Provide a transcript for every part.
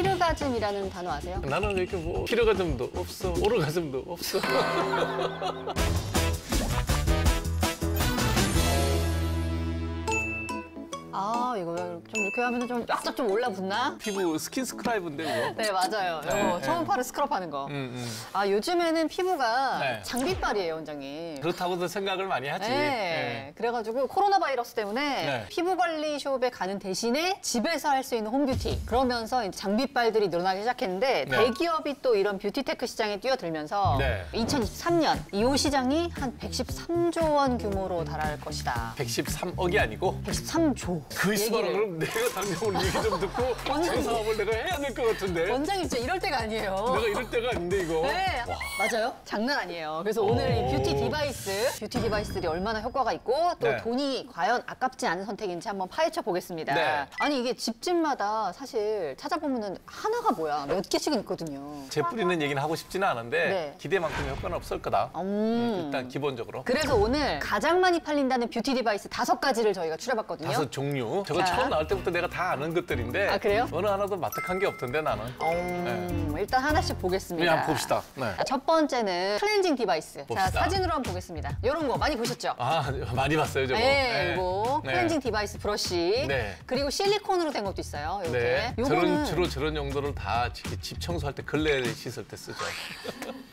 피르가즘이라는 단어 아세요? 나는 이렇게 뭐 피르가즘도 없어, 오르가즘도 없어. 아, 이거 좀 이렇게 하면 좀 쫙쫙 좀 올라붙나? 피부 스킨 스크라이브인데 그거? 네, 맞아요. 이거 초음파를 스크럽하는 거. 아, 요즘에는 피부가 네. 장비빨이에요, 원장님. 그렇다고도 생각을 많이 하지. 네. 네. 그래가지고 코로나 바이러스 때문에 네. 피부 관리 숍에 가는 대신에 집에서 할 수 있는 홈뷰티 그러면서 이제 장비빨들이 늘어나기 시작했는데 네. 대기업이 또 이런 뷰티테크 시장에 뛰어들면서 네. 2023년 이 시장이 한 113조 원 규모로 달할 것이다. 113억이 아니고 113조. 그 수만은 그럼 내가 당장 오늘 얘기 좀 듣고 저 사업을 내가 해야 될 것 같은데. 원장님 진짜 이럴 때가 아니에요. 내가 이럴 때가 아닌데 이거. 네, 맞아요. 장난 아니에요. 그래서 오늘 이 뷰티 디바이스들이 얼마나 효과가 있고 또 네. 돈이 과연 아깝지 않은 선택인지 한번 파헤쳐 보겠습니다. 네. 아니 이게 집집마다 사실 찾아보면은 하나가 뭐야 몇 개씩은 있거든요. 재 뿌리는 얘기는 하고 싶지는 않은데 네. 기대만큼 효과는 없을 거다. 일단 기본적으로. 그래서 오늘 가장 많이 팔린다는 뷰티 디바이스 5가지를 저희가 추려봤거든요. 5종류. 저거 자. 처음 나올 때부터 내가 다 아는 것들인데. 아, 그래요? 어느 하나도 마뜩한 게 없던데 나는. 일단 하나씩 보겠습니다. 그냥 봅시다. 네. 자, 첫 번째는 클렌징 디바이스. 봅시다. 자, 사진으로 한번 보겠습니다. 이런 거 많이 보셨죠? 아, 많이 봤어요, 저거. 네, 이거 네. 클렌징 디바이스 브러쉬. 네. 그리고 실리콘으로 된 것도 있어요. 이렇게. 네. 요거는 주로 저런 용도를 다 집 청소할 때 걸레 씻을 때 쓰죠.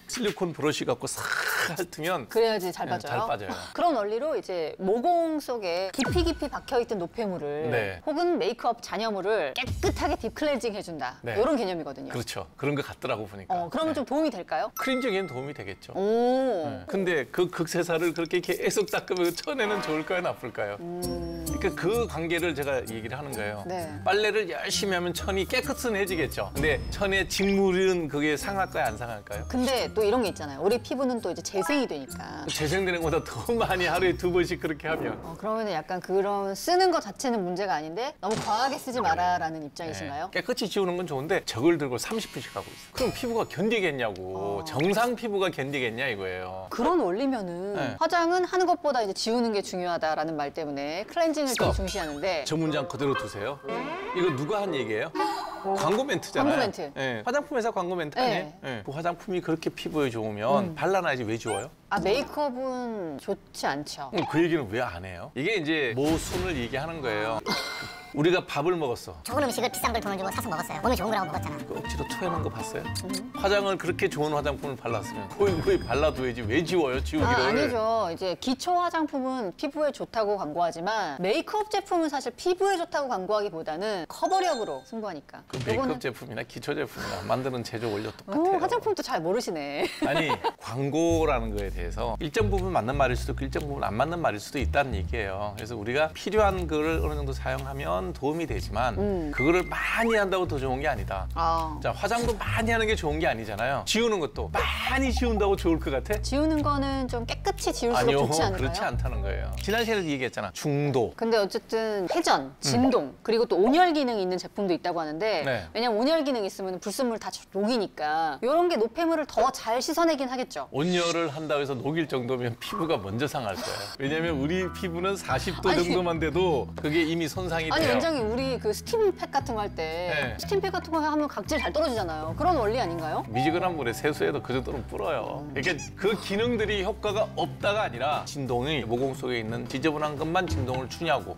실리콘 브러쉬 갖고 싹 핥으면 그래야지 잘 네, 빠져요. 잘 빠져요. 그런 원리로 이제 모공 속에 깊이 박혀있던 노폐물을 네. 혹은 메이크업 잔여물을 깨끗하게 딥클렌징 해준다. 네. 이런 개념이거든요. 그렇죠. 그런 것 같더라고 보니까. 그러면 네. 좀 도움이 될까요? 크림적인 도움이 되겠죠. 오. 네. 근데 그 극세사를 그렇게 계속 닦으면 천에는 좋을까요, 나쁠까요? 그러니까 그 관계를 제가 얘기를 하는 거예요. 네. 빨래를 열심히 하면 천이 깨끗해지겠죠. 근데 천에 직물은 그게 상할까요, 안 상할까요? 근데 또 이런 게 있잖아요. 우리 피부는 또 이제 재생이 되니까. 재생되는 것보다 더 많이 하루에 2번씩 그렇게 하면. 그러면 약간 그런 쓰는 것 자체는 문제가 아닌데 너무 과하게 쓰지 마라라는 입장이신가요? 깨끗이 지우는 건 좋은데 저걸 들고 30분씩 하고 있어. 그럼 피부가 견디겠냐고. 정상 피부가 견디겠냐 이거예요. 그런 원리면은 네. 화장은 하는 것보다 이제 지우는 게 중요하다라는 말 때문에 클렌징을 좀 스톱. 중시하는데 저 문장 그대로 두세요. 이거 누가 한 얘기예요? 광고 멘트잖아요. 광고 멘트. 예. 화장품 회사 광고 멘트 아니에요? 네. 예. 그 화장품이 그렇게 피부에 좋으면 발라놔야지 왜 지워요? 아, 메이크업은 좋지 않죠. 그 얘기는 왜 안 해요? 이게 이제 모순을 얘기하는 거예요. 우리가 밥을 먹었어. 좋은 음식을 비싼 걸 돈을 주고 사서 먹었어요. 몸에 좋은 거라고 먹었잖아. 그 억지로 토해놓은 거 봤어요? 화장을 그렇게 좋은 화장품을 발랐으면 거의 발라둬야지 왜 지워요, 지우기를. 아니죠. 이제 기초 화장품은 피부에 좋다고 광고하지만 메이크업 제품은 사실 피부에 좋다고 광고하기보다는 커버력으로 승부하니까. 그 메이크업 요거는- 제품이나 기초 제품이나 만드는 제조 원료 똑같아요. 화장품도 잘 모르시네. 아니 광고라는 거에 대해서 일정 부분 맞는 말일 수도 있고 일정 부분 안 맞는 말일 수도 있다는 얘기예요. 그래서 우리가 필요한 거를 어느 정도 사용하면 도움이 되지만 그거를 많이 한다고 더 좋은 게 아니다. 아. 자, 화장도 많이 하는 게 좋은 게 아니잖아요. 지우는 것도 많이 지운다고 좋을 것 같아? 지우는 거는 좀 깨끗이 지울수록 아니요, 좋지 않을까요? 그렇지 않다는 거예요. 지난 시간에도 얘기했잖아. 중도. 근데 어쨌든 회전, 진동, 그리고 또 온열 기능이 있는 제품도 있다고 하는데 네. 왜냐면 온열 기능이 있으면 불순물 다 녹이니까 이런 게 노폐물을 더 잘 씻어내긴 하겠죠. 온열을 한다고 해서 녹일 정도면 피부가 먼저 상할 거예요. 왜냐면 우리 피부는 40도 아니. 정도만 돼도 그게 이미 손상이 아니 돼요. 원장님 우리 그 스팀팩 같은 거 할 때 네. 스팀팩 같은 거 하면 각질 잘 떨어지잖아요. 그런 원리 아닌가요? 미지근한 물에 세수해도 그 정도는 불어요. 그러니까 그 기능들이 효과가 없다가 아니라 진동이 모공 속에 있는 지저분한 것만 진동을 주냐고.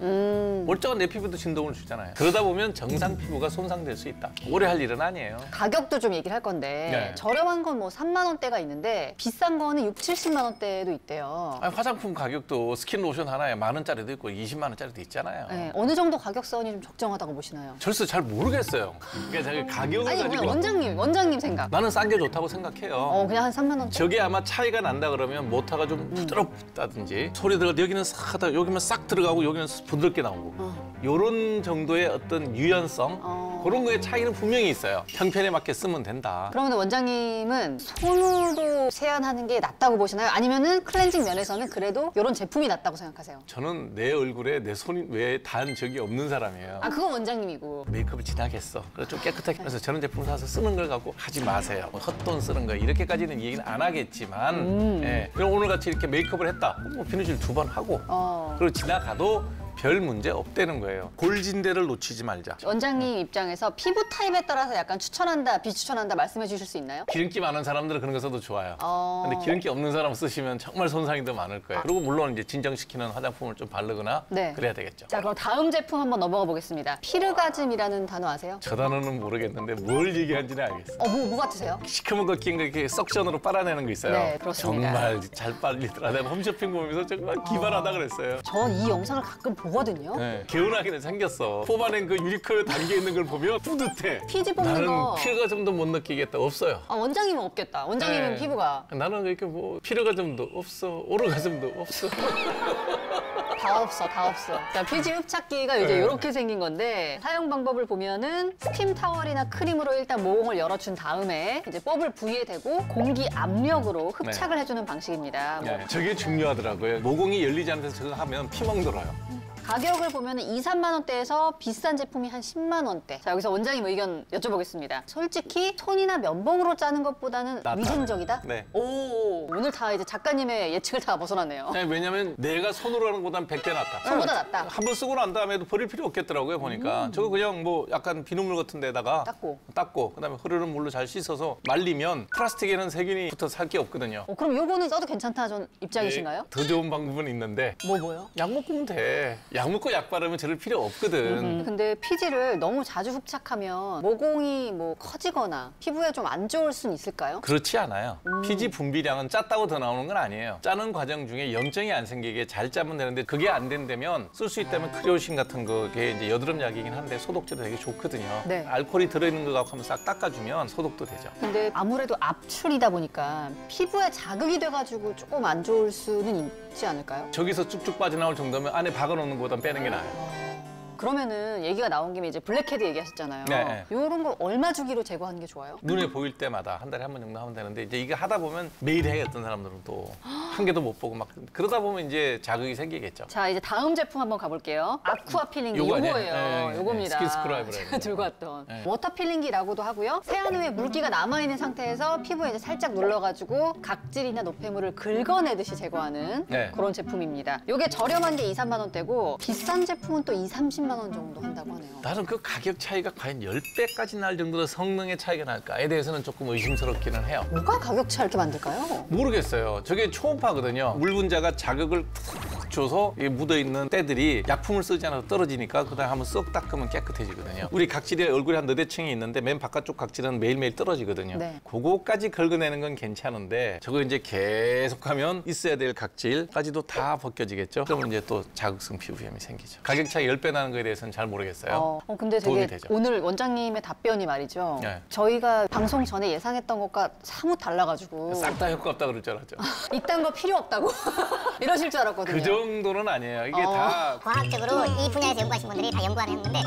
멀쩡한 내 피부도 진동을 주잖아요. 그러다 보면 정상 피부가 손상될 수 있다. 오래 할 일은 아니에요. 가격도 좀 얘기를 할 건데 네. 저렴한 건 뭐 3만 원대가 있는데 비싼 거는 6, 70만 원대도 있대요. 아니, 화장품 가격도 스킨 로션 하나에 10,000원짜리도 있고 20만 원짜리도 있잖아요. 네, 어느 정도 가격선이 좀 적정하다고 보시나요? 절대 잘 모르겠어요. 그러니까 자기 가격을 아니 가지고 그냥 원장님 생각. 나는 싼 게 좋다고 생각해요. 그냥 한 3만 원대. 저게 아마 차이가 난다 그러면 모타가 좀 부드럽다든지 소리 들어가 여기는 싹 하다 여기만 싹 들어가고 여기는 부드럽게 나오고 요런 정도의 어떤 유연성 그런 거에 차이는 분명히 있어요. 형편에 맞게 쓰면 된다. 그러면 원장님은 손으로 세안하는 게 낫다고 보시나요? 아니면은 클렌징 면에서는 그래도 이런 제품이 낫다고 생각하세요? 저는 내 얼굴에 내 손이 왜 닿은 적이 없는 사람이에요. 아 그건 원장님이고. 메이크업을 진하게 했어. 그래서 좀 깨끗하게 해서 저런 제품을 사서 쓰는 걸 갖고 하지 마세요. 뭐 헛돈 쓰는 거 이렇게까지는 얘기는 안 하겠지만 예. 그럼 오늘 같이 이렇게 메이크업을 했다. 뭐 비누질 2번 하고 그리고 지나가도 별 문제 없다는 거예요. 골진대를 놓치지 말자. 원장님 입장에서 피부 타입에 따라서 약간 추천한다, 비추천한다 말씀해 주실 수 있나요? 기름기 많은 사람들은 그런 거 써도 좋아요. 어. 근데 기름기 없는 사람 쓰시면 정말 손상이 더 많을 거예요. 그리고 물론 이제 진정시키는 화장품을 좀 바르거나 네. 그래야 되겠죠. 자, 그럼 다음 제품 한번 넘어가 보겠습니다. 피르가즘이라는 단어 아세요? 저 단어는 모르겠는데 뭘 얘기하는지는 알겠어요. 뭐 같으세요? 시커먼 거 낀 거 이렇게 석션으로 빨아내는 거 있어요. 네, 그렇습니다. 정말 잘 빨리더라. 내가 홈쇼핑 보면서 정말 기발하다 그랬어요. 전 이 영상을 가끔 보거든요. 네, 개운하게 생겼어. 뽑아낸 그 유리컵에 담겨 있는 걸 보면 뿌듯해. 피지 뽑는 나는 거. 피가 좀 더 못 느끼겠다. 없어요. 아, 원장님은 없겠다. 원장님은 네. 피부가 나는 이렇게 뭐 피로가즘도 없어, 오르가즘도 없어. 다 없어. 자, 피지 흡착기가 이제 네. 이렇게 생긴 건데 사용 방법을 보면은 스팀 타월이나 크림으로 일단 모공을 열어준 다음에 이제 뽑을 부위에 대고 공기 압력으로 흡착을 해주는 방식입니다. 뭐 네, 저게 중요하더라고요. 모공이 열리지 않는 데서 저거 하면 피멍 들어요. 가격을 보면 2, 3만 원대에서 비싼 제품이 한 10만 원대. 자, 여기서 원장님 의견 여쭤보겠습니다. 솔직히 손이나 면봉으로 짜는 것보다는 낫다. 위생적이다? 네. 오, 오늘 다 이제 작가님의 예측을 다 벗어났네요. 네, 왜냐면 내가 손으로 하는 것보다는 100배 낫다. 손보다 낫다. 한 번 쓰고 난 다음에도 버릴 필요 없겠더라고요, 보니까. 저거 그냥 뭐 약간 비눗물 같은 데다가 닦고 그다음에 흐르는 물로 잘 씻어서 말리면 플라스틱에는 세균이 붙어서 살 게 없거든요. 그럼 요거는 써도 괜찮다 전 입장이신가요? 더 좋은 방법은 있는데 뭐요? 약 먹으면 돼. 약 먹고 약 바르면 저럴 필요 없거든. 근데 피지를 너무 자주 흡착하면 모공이 뭐 커지거나 피부에 좀 안 좋을 수는 있을까요? 그렇지 않아요. 피지 분비량은 짰다고 더 나오는 건 아니에요. 짜는 과정 중에 염증이 안 생기게 잘 짜면 되는데 그게 안 된다면 쓸 수 있다면 크리오신 같은 거게 이제 여드름 약이긴 한데 소독제도 되게 좋거든요. 네. 알코올이 들어있는 거 갖고 한번 싹 닦아주면 소독도 되죠. 근데 아무래도 압출이다 보니까 피부에 자극이 돼가지고 조금 안 좋을 수는 있지 않을까요? 저기서 쭉쭉 빠져나올 정도면 안에 박아놓는 것보단 빼는 게 나아요. 그러면은 얘기가 나온 김에 이제 블랙헤드 얘기하셨잖아요. 네. 이런 거 얼마 주기로 제거하는 게 좋아요? 눈에 보일 때마다 한 달에 한 번 정도 하면 되는데 이제 이거 하다 보면 매일 해 어떤 사람들은 또 한 개도 못 보고 막 그러다 보면 이제 자극이 생기겠죠. 자, 이제 다음 제품 한번 가볼게요. 아쿠아 필링기 요거 아니에요? 요거예요. 네, 요겁니다. 스킨 스크라이브라고 제가 들고 왔던 네. 워터 필링기라고도 하고요. 세안 후에 물기가 남아있는 상태에서 피부에 이제 살짝 눌러가지고 각질이나 노폐물을 긁어내듯이 제거하는 네. 그런 제품입니다. 요게 저렴한 게 2, 3만 원대고 비싼 제품은 또 2, 30만 원 정도 한다고 하네요. 나는 그 가격 차이가 과연 10배까지 날 정도로 성능의 차이가 날까에 대해서는 조금 의심스럽기는 해요. 뭐가 가격 차이를 이렇게 만들까요? 모르겠어요. 저게 초음파거든요. 물 분자가 자극을 툭 줘서 이 묻어있는 때들이 약품을 쓰지 않아서 떨어지니까 그다음에 한번 쏙 닦으면 깨끗해지거든요. 우리 각질이 얼굴에 한 너댓층이 있는데 맨 바깥쪽 각질은 매일매일 떨어지거든요. 네. 그거까지 긁어내는 건 괜찮은데 저거 이제 계속하면 있어야 될 각질까지도 다 벗겨지겠죠. 그러면 이제 또 자극성 피부염이 생기죠. 가격 차이 10배 나는 거에 대해서는 잘 모르겠어요. 근데 도움이 되게 되죠. 오늘 원장님의 답변이 말이죠. 네. 저희가 방송 전에 예상했던 것과 사뭇 달라가지고 싹 다 효과 없다 그럴 줄 알았죠. 이딴 거 필요 없다고 이러실 줄 알았거든요. 그 정도는 아니에요. 이게 다 과학적으로 이 분야에서 연구하신 분들이 다 연구하는 건데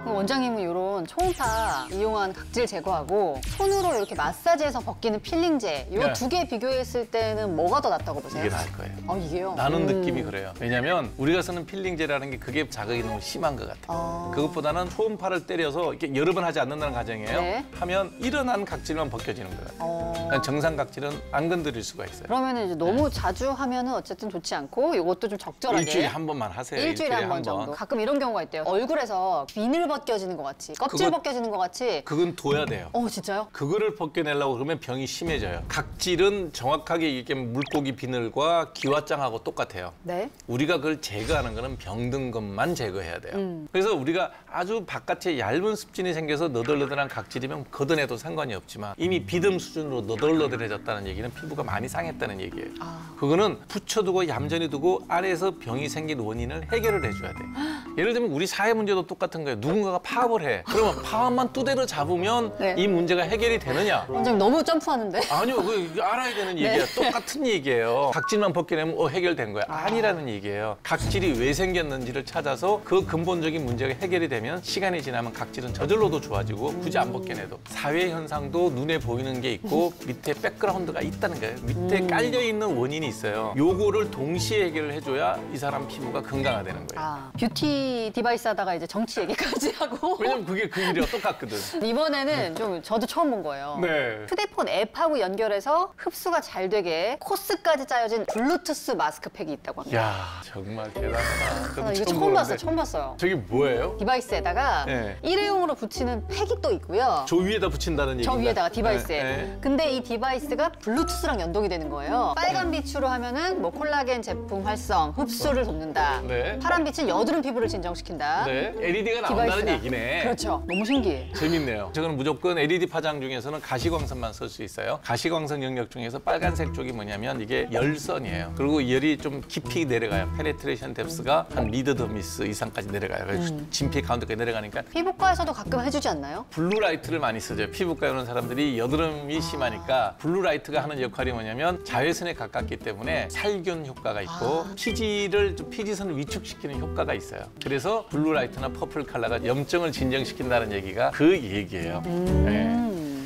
그럼 원장님은 이런 초음파 이용한 각질 제거하고 손으로 이렇게 마사지해서 벗기는 필링제 이 네. 두 개 비교했을 때는 뭐가 더 낫다고 보세요? 이게 나을 거예요. 이게요? 나는 느낌이 그래요. 왜냐면 우리가 쓰는 필링제라는 게 그게 자극이 너무 심한 것 같아요. 그것보다는 초음파를 때려서 이렇게 여러 번 하지 않는다는 가정이에요. 네. 하면 일어난 각질만 벗겨지는 것 같아요. 정상 각질은 안 건드릴 수가 있어요. 그러면 이제 너무 자주 하면은 어쨌든 좋지 않고 이것도 좀 적절하게 일주일에 한 번만 하세요. 일주일에 한 번 정도. 가끔 이런 경우가 있대요. 얼굴에서 비늘 벗겨지는 것 같이, 껍질 그거- 벗겨지는 것 같이. 그건 둬야 돼요. 진짜요? 그거를 벗겨내려고 그러면 병이 심해져요. 각질은 정확하게 이게 물고기 비늘과 기와장하고 똑같아요. 네. 우리가 그걸 제거하는 거는 병든 것만 제거해야 돼요. 그래서 우리가 아주 바깥에 얇은 습진이 생겨서 너덜너덜한 각질이면 걷어내도 상관이 없지만 이미 비듬 수준으로 너덜너덜해졌다는 얘기는 피부가 많이 상했다는 얘기예요. 그거는 붙여두고 얌전히 두고 안에서 병이 생긴 원인을 해결을 해줘야 돼. 예를 들면 우리 사회 문제도 똑같은 거예요. 누군가가 파업을 해. 그러면 파업만 두대로 잡으면 네. 이 문제가 해결이 되느냐? 원장님 너무 점프하는데. 아니요, 그거 알아야 되는 얘기야. 똑같은 얘기예요. 각질만 벗겨내면 해결된 거야. 아니라는 얘기예요. 각질이 왜 생겼는지를 찾아서 그 근본적인 문제가 해결이 되면 시간이 지나면 각질은 저절로도 좋아지고 굳이 안 벗겨내도. 사회 현상도 눈에 보이는 게 있고 밑에 백그라운드가 있다는 거예요. 밑에 깔려 있는 원인이 있어요. 요거를 동시에 해결을 해줘야 이 사람 피부가 건강화되는 거예요. 뷰티 디바이스 하다가 이제 정치 얘기까지 뭐지 하고. 왜냐면 그게 그 일이랑 똑같거든. 이번에는 좀 저도 처음 본 거예요. 네. 휴대폰 앱하고 연결해서 흡수가 잘 되게 코스까지 짜여진 블루투스 마스크팩이 있다고 합니다. 야 정말 대단하다. 저도 이거 처음 보는데. 봤어요. 처음 봤어요. 저게 뭐예요? 디바이스에다가 네. 일회용으로 붙이는 팩이 또 있고요. 저 위에다 붙인다는 저 얘기인가? 위에다가 디바이스에. 네. 근데 이 디바이스가 블루투스랑 연동이 되는 거예요. 빨간 빛으로 하면은 뭐 콜라겐 제품 활성, 흡수를 돕는다. 네. 파란 빛은 여드름 피부를 진정시킨다. 네. LED가 나온다는 디바이스가. 얘기네. 그렇죠. 너무 신기해. 재밌네요. 저는 무조건 LED 파장 중에서는 가시광선만 쓸 수 있어요. 가시광선 영역 중에서 빨간색 쪽이 뭐냐면 이게 열선이에요. 그리고 열이 좀 깊이 내려가요. 페네트레이션 뎁스가 한 미드 더 미스 이상까지 내려가요. 그래서 진피 가운데까지 내려가니까 피부과에서도 가끔 해주지 않나요? 블루라이트를 많이 쓰죠. 피부과에 오는 사람들이 여드름이 심하니까 블루라이트가 하는 역할이 뭐냐면 자외선에 가깝기 때문에 살균 효과가 있고 피지선을 위축시키는 효과가 있어요. 그래서 블루라이트나 퍼플 컬러가 염증을 진정시킨다는 얘기가 그 얘기예요. 네.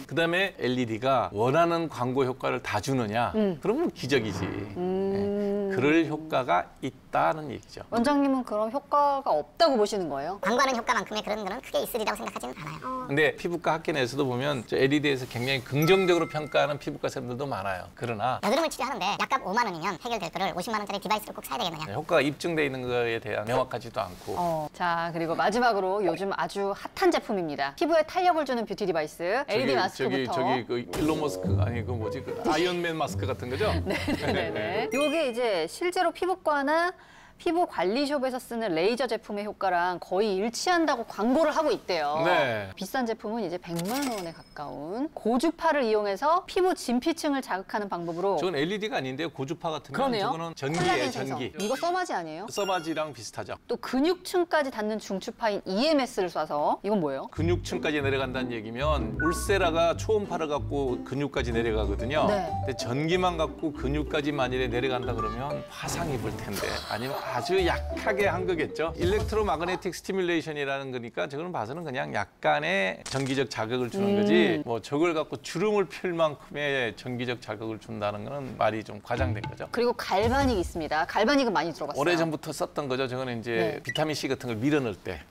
그다음에 LED가 원하는 광고 효과를 다 주느냐? 그러면 기적이지. 네. 그럴 효과가 있다는 얘기죠. 원장님은 그런 효과가 없다고 보시는 거예요? 광고하는 효과만큼의 그런 거는 크게 있으리라고 생각하지는 않아요. 근데 피부과 학회 내에서도 보면 저 LED에서 굉장히 긍정적으로 평가하는 피부과 선생님들도 많아요. 그러나 여드름을 치료하는데 약값 5만 원이면 해결될 거를 50만 원짜리 디바이스를 꼭 사야 되겠느냐. 효과가 입증돼 있는 거에 대한 명확하지도 않고 자, 그리고 마지막으로 요즘 아주 핫한 제품입니다. 피부에 탄력을 주는 뷰티 디바이스 LED 마스크부터. 저기 그 일론 머스크 아니 그 뭐지 그 아이언맨 마스크 같은 거죠? 네네네. 이게 이제 실제로 피부과나 피부 관리숍에서 쓰는 레이저 제품의 효과랑 거의 일치한다고 광고를 하고 있대요. 네. 비싼 제품은 이제 100만 원에 가까운 고주파를 이용해서 피부 진피층을 자극하는 방법으로. 저건 LED가 아닌데요. 고주파 같은 건 그러네요. 저거는 콜라겐 전기예요. 생성. 전기. 이거 써마지 아니에요? 써마지랑 비슷하죠. 또 근육층까지 닿는 중추파인 EMS를 쏴서 이건 뭐예요? 근육층까지 내려간다는 얘기면 울세라가 초음파를 갖고 근육까지 내려가거든요. 네. 근데 전기만 갖고 근육까지 만일에 내려간다 그러면 화상 입을 텐데 아니면 아주 약하게 한 거겠죠. 일렉트로마그네틱 스티뮬레이션이라는 거니까 저거는 봐서는 그냥 약간의 전기적 자극을 주는 거지 뭐 저걸 갖고 주름을 필 만큼의 전기적 자극을 준다는 거는 말이 좀 과장된 거죠. 그리고 갈바닉 있습니다. 갈바닉은 많이 들어봤어요. 오래전부터 썼던 거죠. 저거는 이제 네. 비타민 C 같은 걸 밀어넣을 때.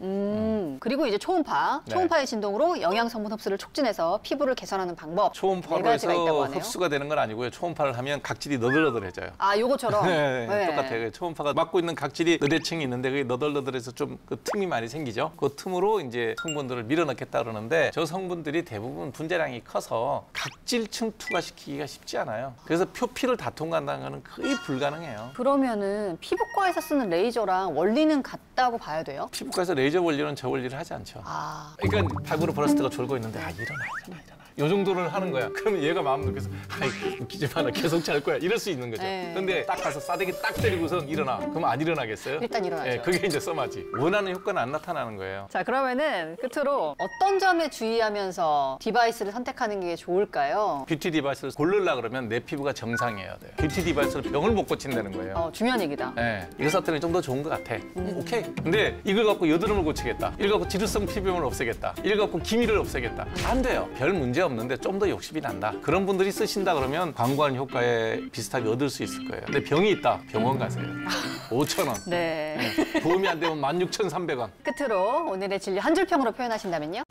그리고 이제 초음파. 네. 초음파의 진동으로 영양 성분 흡수를 촉진해서 피부를 개선하는 방법. 초음파로 네 가지가 있다고 해서 하네요. 흡수가 되는 건 아니고요. 초음파를 하면 각질이 너덜너덜해져요. 아, 요거처럼. 네, 똑같아요. 초음파가 막고 있는 각질이 너대층이 있는데 그게 너덜너덜해서 좀 그 틈이 많이 생기죠. 그 틈으로 이제 성분들을 밀어넣겠다 그러는데 저 성분들이 대부분 분자량이 커서 각질층 투과시키기가 쉽지 않아요. 그래서 표피를 다 통과한다는 거는 거의 불가능해요. 그러면은 피부과에서 쓰는 레이저랑 원리는 같다고 봐야 돼요? 피부과에서 레이저 원리는 저 원리를 하지 않죠. 아, 그러니까 발브로 브라스트가 졸고 있는데 일어나. 요 정도를 하는 거야. 그러면 얘가 마음 놓고서 아이 웃기지 마라 계속 잘 거야 이럴 수 있는 거죠. 네. 근데 딱 가서 싸대기 딱 때리고선 일어나. 그럼 안 일어나겠어요? 일단 일어나죠. 예, 그게 이제 써마지. 원하는 효과는 안 나타나는 거예요. 자, 그러면은 끝으로 어떤 점에 주의하면서 디바이스를 선택하는 게 좋을까요? 뷰티 디바이스를 고르려 그러면 내 피부가 정상이어야 돼요. 뷰티 디바이스를 병을 못 고친다는 거예요. 중요한 얘기다. 예, 이거 썼더니 좀 더 좋은 것 같아. 오케이. 근데 이걸 갖고 여드름을 고치겠다. 이걸 갖고 지루성 피부염을 없애겠다. 이걸 갖고 기미를 없애겠다. 안 돼요. 별 문제 없는데 좀 더 욕심이 난다. 그런 분들이 쓰신다 그러면 광고하는 효과에 비슷하게 얻을 수 있을 거예요. 근데 병이 있다. 병원 가세요. 5,000원. 네. 도움이 안 되면 16,300원. 끝으로 오늘의 진료 한 줄 평으로 표현하신다면요?